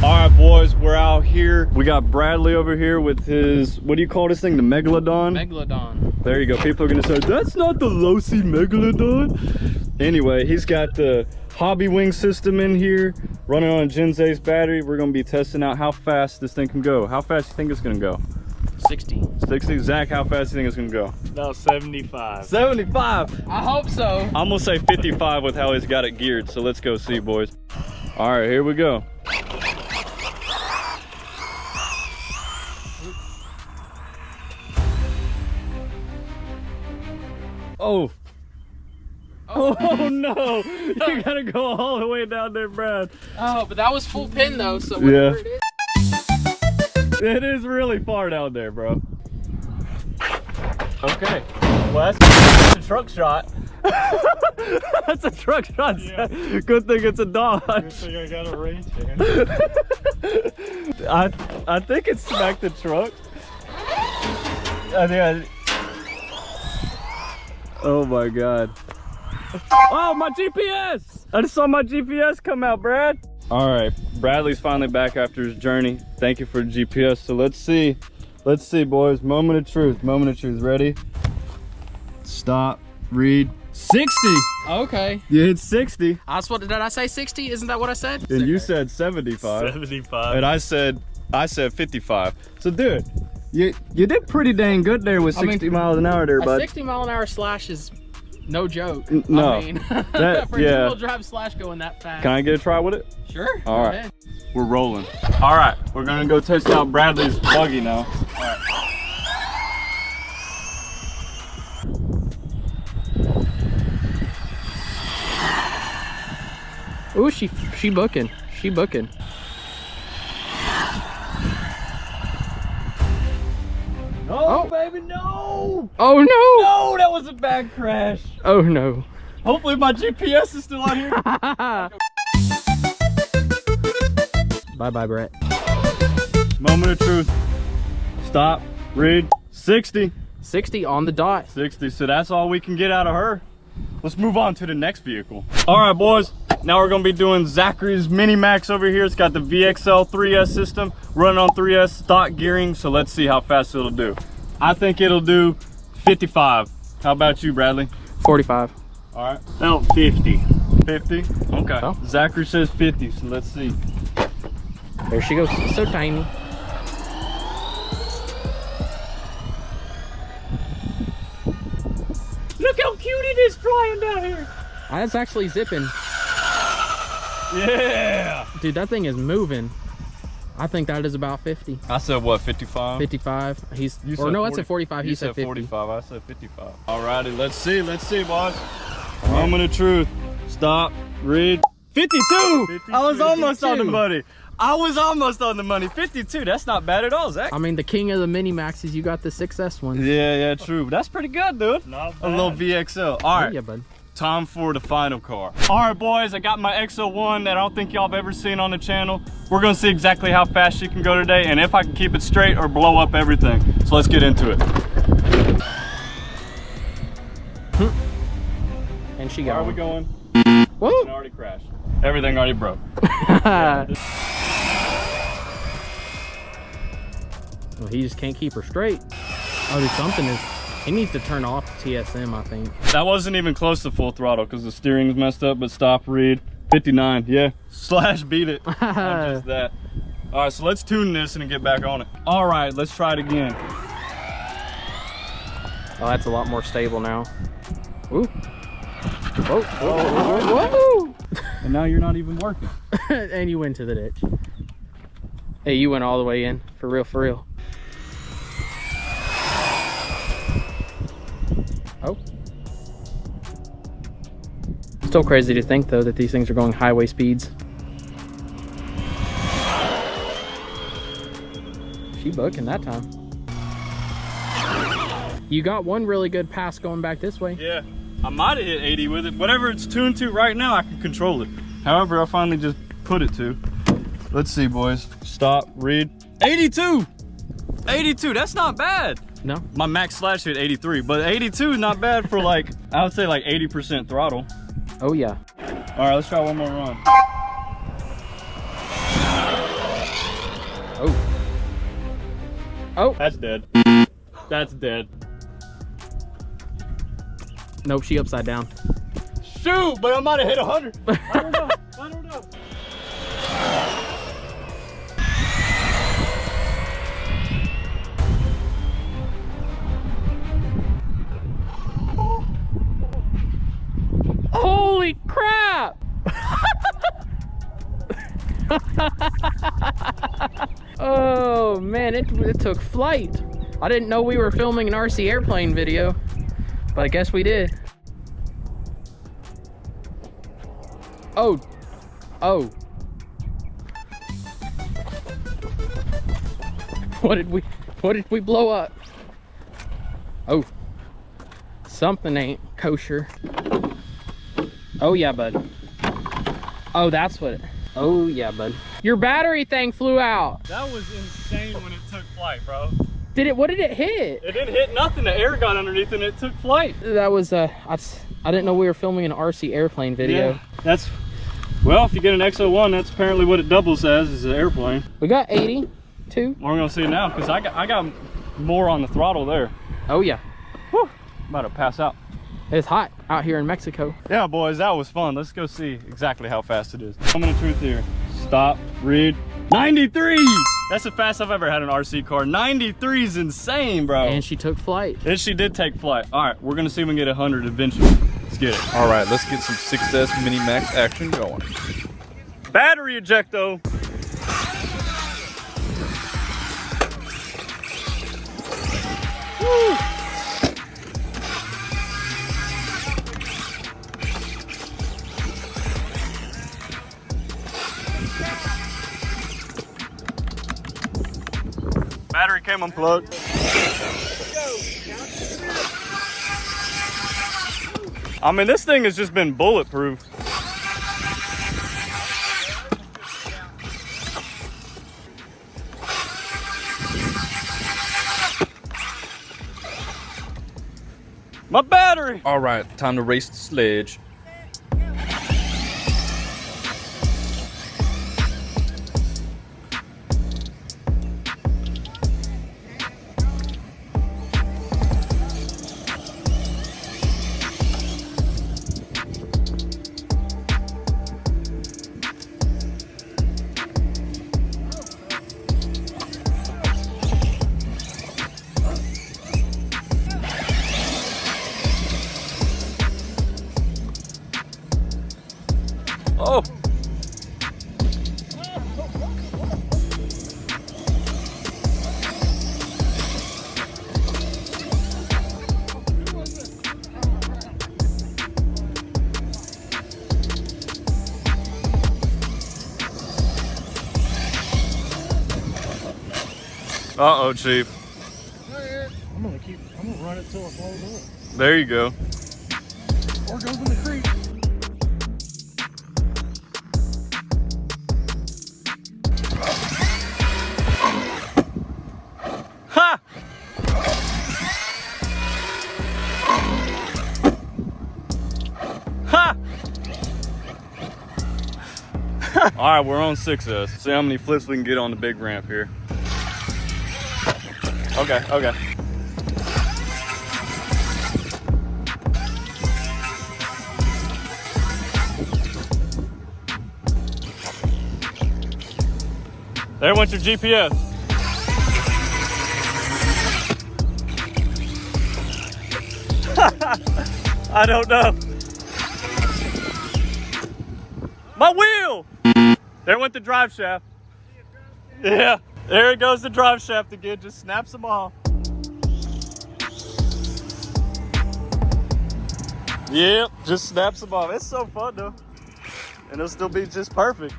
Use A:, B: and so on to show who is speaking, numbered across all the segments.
A: All right, boys, we're out here. We got Bradley over here with his, what do you call this thing? The Megalodon?
B: Megalodon.
A: There you go. People are gonna say, that's not the Losi Megalodon. Anyway, he's got the hobbywing system in here, running on a Gen Z's battery. We're gonna be testing out how fast this thing can go. How fast do you think it's gonna go?
B: 60.
A: 60? Zach, how fast do you think it's gonna go?
C: About 75.
A: 75?
B: I hope so.
A: I'm gonna say 55 with how he's got it geared, so let's go see, boys. All right, here we go. Oh. Oh no! You gotta go all the way down there, Brad.
B: Oh, but that was full pin though, so whatever it is.
A: It is really far down there, bro. Okay. Well, that's a truck shot. That's a truck shot. Yeah. Good thing it's a Dodge.
C: Good thing I got a range hand.
A: I think it smacked the truck. Oh my god. Oh, my GPS! I just saw my GPS come out, Brad. All right, Bradley's finally back after his journey. Thank you for the GPS. So let's see, boys. Moment of truth. Moment of truth. Ready? Stop. Read. 60.
B: Okay.
A: You hit 60.
B: That's what, did I say 60? Isn't that what I said?
A: And you said 75.
C: 75.
A: And I said 55. So, dude, you did pretty dang good there with 60 miles an hour there,
B: a
A: bud.
B: 60 mile an hour slash is no joke.
A: No.
B: I mean,
A: That,
B: for
A: yeah.
B: two-wheel drive slash going that fast.
A: Can I get a try with it?
B: Sure.
A: All
B: go
A: right.
B: ahead.
A: We're rolling. All right, we're gonna go test out Bradley's buggy now. All right.
B: Ooh, she booking. She booking.
A: Oh, baby, no!
B: Oh no!
A: No, that was a bad crash.
B: Oh no.
A: Hopefully my GPS is still on here.
B: Bye-bye, Brett.
A: Moment of truth. Stop. Read. 60.
B: 60 on the dot.
A: 60. So that's all we can get out of her. Let's move on to the next vehicle. All right, boys. Now we're gonna be doing Zachary's Mini Maxx over here. It's got the VXL 3S system, running on 3S stock gearing. So let's see how fast it'll do. I think it'll do 55. How about you, Bradley?
B: 45.
A: All right.
C: About 50.
A: 50. Okay.
B: Oh.
A: Zachary says 50. So let's see.
B: There she goes. So tiny.
A: Look how cute it is flying down here.
B: That's actually zipping.
A: Yeah.
B: Dude, that thing is moving. I think that is about 50.
A: I said what, 55?
B: 55. He's,
A: You
B: or
A: said
B: no,
A: 40.
B: I said 45.
A: You
B: He said 50.
A: 45. I said 55. Alrighty, let's see, boys. Moment of truth. Stop. Read. 52.
C: 52.
A: I was almost on the
B: 52.
A: money. I was almost on the money. 52. That's not bad at all, Zach.
B: I mean, the king of the Mini Maxes, you got the 6S one.
A: Yeah, true. That's pretty good, dude.
C: Not
A: A
C: bad.
A: little VXL. All right.
B: Yeah, bud.
A: Time for the final car. All right, boys, I got my XO1 that I don't think y'all have ever seen on the channel. We're gonna see exactly how fast she can go today and if I can keep it straight or blow up everything. So let's get into it.
B: And she
A: How
B: got
A: are we
B: one.
A: going?
B: Whoa!
A: It already crashed. Everything already broke.
B: Well, he just can't keep her straight. Oh, dude, something is... He needs to turn off the TSM, I think.
A: That wasn't even close to full throttle because the steering's messed up, but stop, read. 59, yeah. Slash beat it. I'm just that. All right, so let's tune this and get back on it. All right, let's try it again.
B: Oh, that's a lot more stable now. Ooh. Whoa, whoa, whoa.
A: And now you're not even working.
B: And you went to the ditch. Hey, you went all the way in. For real, for real. Oh. Still crazy to think, though, that these things are going highway speeds. She booking that time. You got one really good pass going back this way.
A: Yeah, I might have hit 80 with it. Whatever it's tuned to right now, I can control it. However, I finally just put it to. Let's see, boys. Stop, read. 82! 82, that's not bad.
B: No?
A: My max slash hit 83, but 82 is not bad for like, I would say like 80% throttle.
B: Oh, yeah.
A: All right, let's try one more run.
B: Oh,
A: That's dead. That's dead.
B: nope, she upside down.
A: Shoot, but I might have hit 100. I don't know. I don't know.
B: Holy crap! Oh man, it took flight. I didn't know we were filming an RC airplane video, but I guess we did. Oh, oh. What did we blow up? Oh, something ain't kosher. Oh yeah, bud. Oh, that's what it, oh yeah, bud. Your battery thing flew out.
A: That was insane when it took flight, bro.
B: Did it, what did it hit?
A: It didn't hit nothing. The air got underneath and it took flight.
B: That was, I didn't know we were filming an RC airplane video.
A: Yeah, that's, well, if you get an XO1, that's apparently what it doubles as, is an airplane.
B: We got 82.
A: We're gonna see now, because I got more on the throttle there.
B: Oh yeah.
A: Whew, I'm about to pass out.
B: It's hot out here in Mexico.
A: Yeah, boys, that was fun. Let's go see exactly how fast it is. Moment of truth here. Stop, read. 93! That's the fastest I've ever had an RC car. 93 is insane, bro.
B: And she took flight.
A: And she did take flight. All right, we're gonna see if we can get 100 eventually. Let's get it.
D: All right, let's get some Traxxas Mini Maxx action going.
A: Battery ejecto. Woo. Battery came unplugged. I mean, this thing has just been bulletproof. My battery!
D: All right, time to race the Sledge.
A: Oh! Uh-oh, Chief.
C: I'm gonna run it till it blows up.
A: There you go.
C: Or goes in the creek.
A: Ha! Ha! All right, we're on 6S. See how many flips we can get on the big ramp here. Okay, okay. There went your GPS. I don't know. My wheel! There went the drive shaft. Yeah, there it goes the drive shaft again. Just snaps them off. Yep, just snaps them off. It's so fun though. And it'll still be just perfect.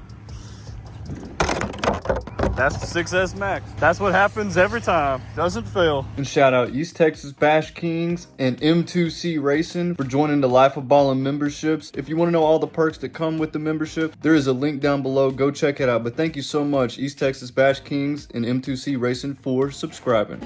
A: That's the 6S Max. That's what happens every time. Doesn't fail.
D: And shout out East Texas Bash Kings and M2C Racing for joining the Life of Ballen memberships. If you want to know all the perks that come with the membership, there is a link down below. Go check it out. But thank you so much, East Texas Bash Kings and M2C Racing, for subscribing.